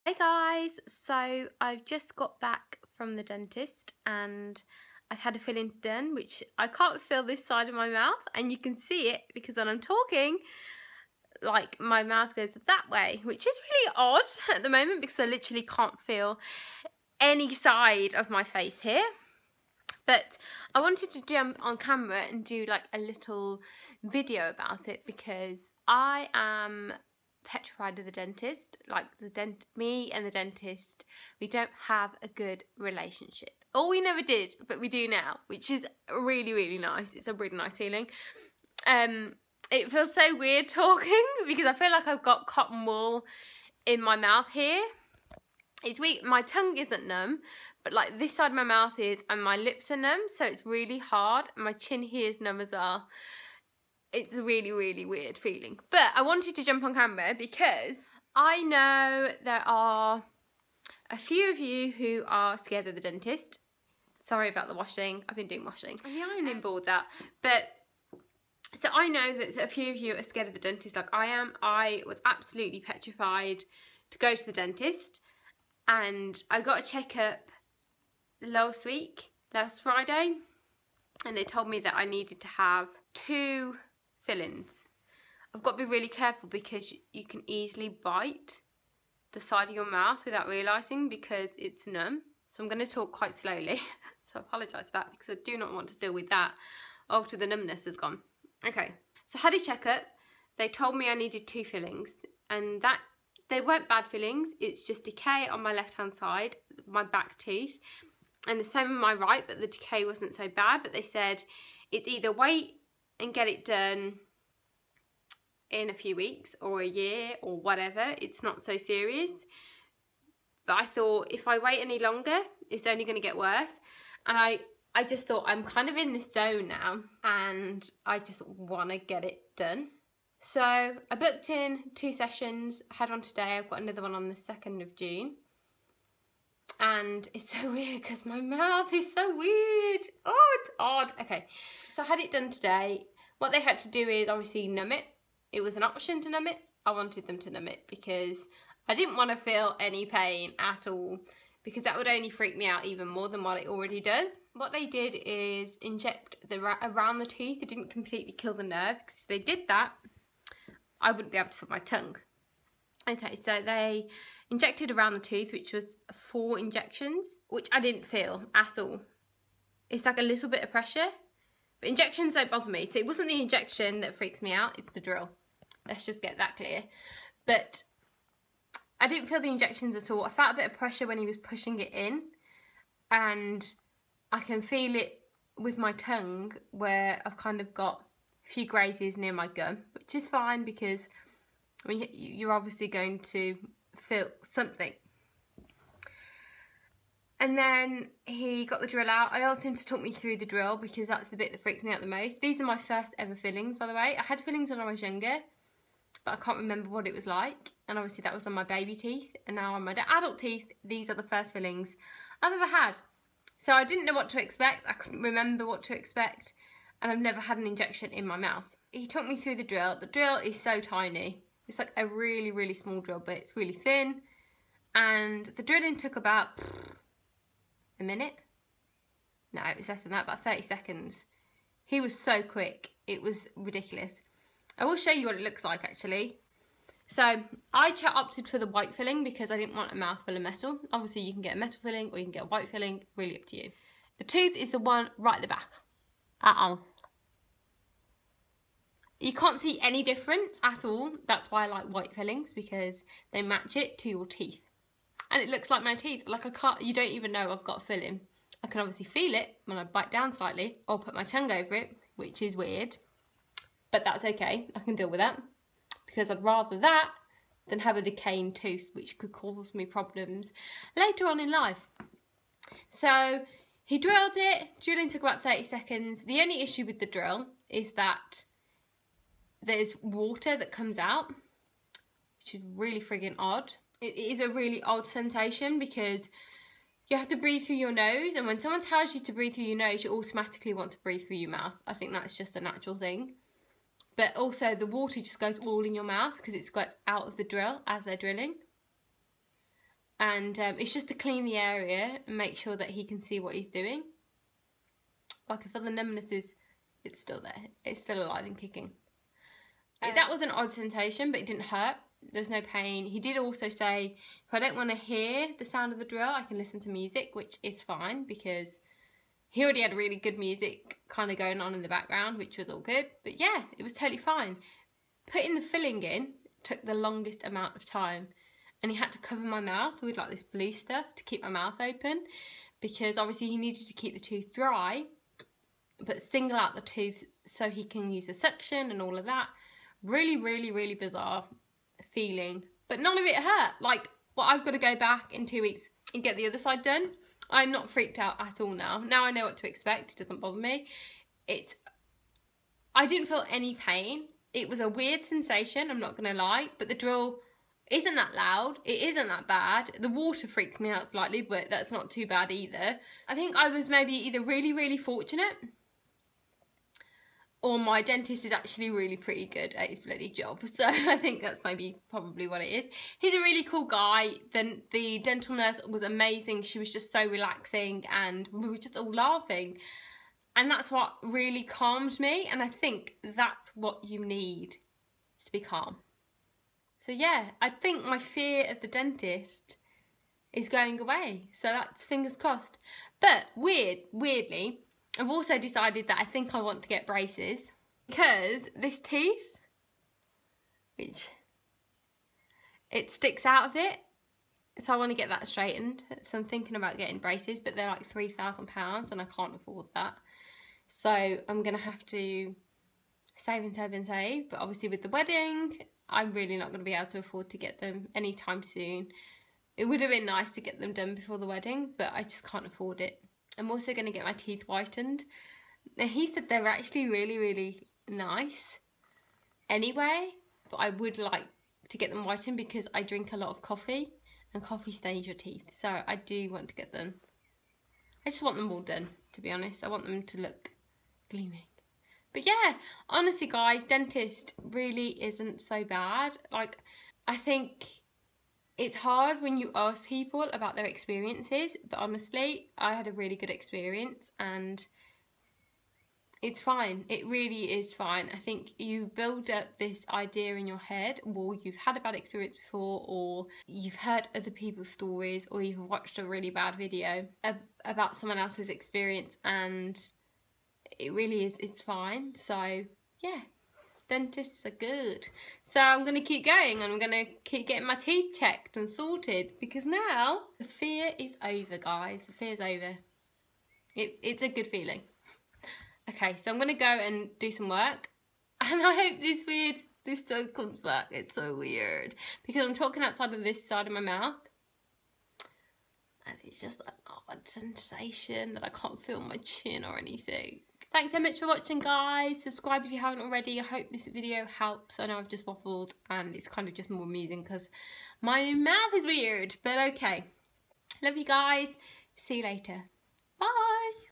Hey guys, so I've just got back from the dentist and I've had a filling done, which I can't feel this side of my mouth, and you can see it because when I'm talking, like my mouth goes that way, which is really odd at the moment because I literally can't feel any side of my face here. But I wanted to jump on camera and do like a little video about it because I am petrified of the dentist. Like me and the dentist, we don't have a good relationship. Or we never did, but we do now, which is really, really nice. It's a really nice feeling. It feels so weird talking because I feel like I've got cotton wool in my mouth here. It's weird. My tongue isn't numb, but like this side of my mouth is, and my lips are numb, so it's really hard. My chin here is numb as well. It's a really, really weird feeling. But I wanted to jump on camera because I know there are a few of you who are scared of the dentist. Sorry about the washing. I've been doing washing. And the ironing board's out. But, so I know that a few of you are scared of the dentist like I am. I was absolutely petrified to go to the dentist. And I got a checkup last Friday. And they told me that I needed to have 2 fillings. I've got to be really careful because you can easily bite the side of your mouth without realising because it's numb. So I'm going to talk quite slowly. So I apologise for that because I do not want to deal with that after the numbness has gone. Okay, so I had a checkup. They told me I needed 2 fillings, and that they weren't bad fillings. It's just decay on my left hand side, my back tooth, and the same on my right, but the decay wasn't so bad. But they said it's either wait and get it done in a few weeks or a year or whatever. It's not so serious. But I thought if I wait any longer, it's only going to get worse. And I just thought I'm kind of in this zone now and I just want to get it done. So I booked in 2 sessions. I had one today. I've got another one on the 2nd of June. And it's so weird because my mouth is so weird. Oh, it's odd. Okay, so I had it done today. What they had to do is obviously numb it. It was an option to numb it. I wanted them to numb it because I didn't want to feel any pain at all because that would only freak me out even more than what it already does. What they did is inject around the tooth. It didn't completely kill the nerve because if they did that, I wouldn't be able to put my tongue. Okay, so they injected around the tooth, which was 4 injections, which I didn't feel at all. It's like a little bit of pressure, but injections don't bother me. So it wasn't the injection that freaks me out, it's the drill. Let's just get that clear. But I didn't feel the injections at all. I felt a bit of pressure when he was pushing it in, and I can feel it with my tongue where I've kind of got a few grazes near my gum, which is fine because I mean, you're obviously going to feel something. And then he got the drill out. I asked him to talk me through the drill because that's the bit that freaks me out the most. These are my first ever fillings, by the way. I had fillings when I was younger, but I can't remember what it was like. And obviously that was on my baby teeth. And now on my adult teeth, these are the first fillings I've ever had. So I didn't know what to expect. I couldn't remember what to expect. And I've never had an injection in my mouth. He took me through the drill. The drill is so tiny. It's like a really, really small drill, but it's really thin. And the drilling took about a minute. No, it was less than that, about 30 seconds. He was so quick. It was ridiculous. I will show you what it looks like, actually. So I opted for the white filling because I didn't want a mouthful of metal. Obviously, you can get a metal filling or you can get a white filling. Really up to you. The tooth is the one right at the back. You can't see any difference at all. That's why I like white fillings, because they match it to your teeth. And it looks like my teeth. Like you don't even know I've got a filling. I can obviously feel it when I bite down slightly or put my tongue over it, which is weird. But that's okay. I can deal with that because I'd rather that than have a decaying tooth, which could cause me problems later on in life. So he drilled it. Drilling took about 30 seconds. The only issue with the drill is that there's water that comes out, which is really friggin' odd. It is a really odd sensation because you have to breathe through your nose, and when someone tells you to breathe through your nose, you automatically want to breathe through your mouth. I think that's just a natural thing. But also the water just goes all in your mouth because it goes out of the drill as they're drilling. And it's just to clean the area and make sure that he can see what he's doing. I can feel the numbness it's still there. It's still alive and kicking. That was an odd sensation, but it didn't hurt. There's no pain. He did also say, if I don't want to hear the sound of the drill, I can listen to music, which is fine because he already had really good music kind of going on in the background, which was all good. But yeah, it was totally fine. Putting the filling in took the longest amount of time. And he had to cover my mouth with like this blue stuff to keep my mouth open, because obviously he needed to keep the tooth dry, but single out the tooth so he can use the suction and all of that. Really, really, really bizarre feeling, but none of it hurt. Like, well, I've got to go back in 2 weeks and get the other side done. I'm not freaked out at all now. Now I know what to expect. It doesn't bother me. I didn't feel any pain. It was a weird sensation, I'm not going to lie, but the drill isn't that loud. It isn't that bad. The water freaks me out slightly, but that's not too bad either. I think I was maybe either really, really fortunate, or my dentist is actually really pretty good at his bloody job. So I think that's probably what it is. He's a really cool guy. Then the dental nurse was amazing. She was just so relaxing and we were just all laughing. And that's what really calmed me. And I think that's what you need, to be calm. So yeah, I think my fear of the dentist is going away. So that's fingers crossed. But weirdly, I've also decided that I think I want to get braces, because this tooth, which it sticks out of it, so I want to get that straightened. So I'm thinking about getting braces, but they're like £3,000 and I can't afford that. So I'm going to have to save and save and save. But obviously with the wedding, I'm really not going to be able to afford to get them anytime soon. It would have been nice to get them done before the wedding, but I just can't afford it. I'm also going to get my teeth whitened. Now, he said they're actually really, really nice anyway, but I would like to get them whitened because I drink a lot of coffee and coffee stains your teeth. So I do want to get them. I just want them all done, to be honest. I want them to look gleaming. But yeah, honestly guys, dentist really isn't so bad. Like, I think it's hard when you ask people about their experiences, but honestly, I had a really good experience and it's fine. It really is fine. I think you build up this idea in your head, or you've had a bad experience before, or you've heard other people's stories, or you've watched a really bad video about someone else's experience, and it really is, it's fine. So yeah, dentists are good. So I'm going to keep going and I'm going to keep getting my teeth checked and sorted, because now the fear is over, guys. The fear's over. It's a good feeling. Okay, so I'm going to go and do some work, and I hope this joke comes back. It's so weird because I'm talking outside of this side of my mouth and it's just an odd sensation that I can't feel my chin or anything. Thanks so much for watching, guys. Subscribe if you haven't already. I hope this video helps. I know I've just waffled and it's kind of just more amusing because my mouth is weird, but okay. Love you guys. See you later.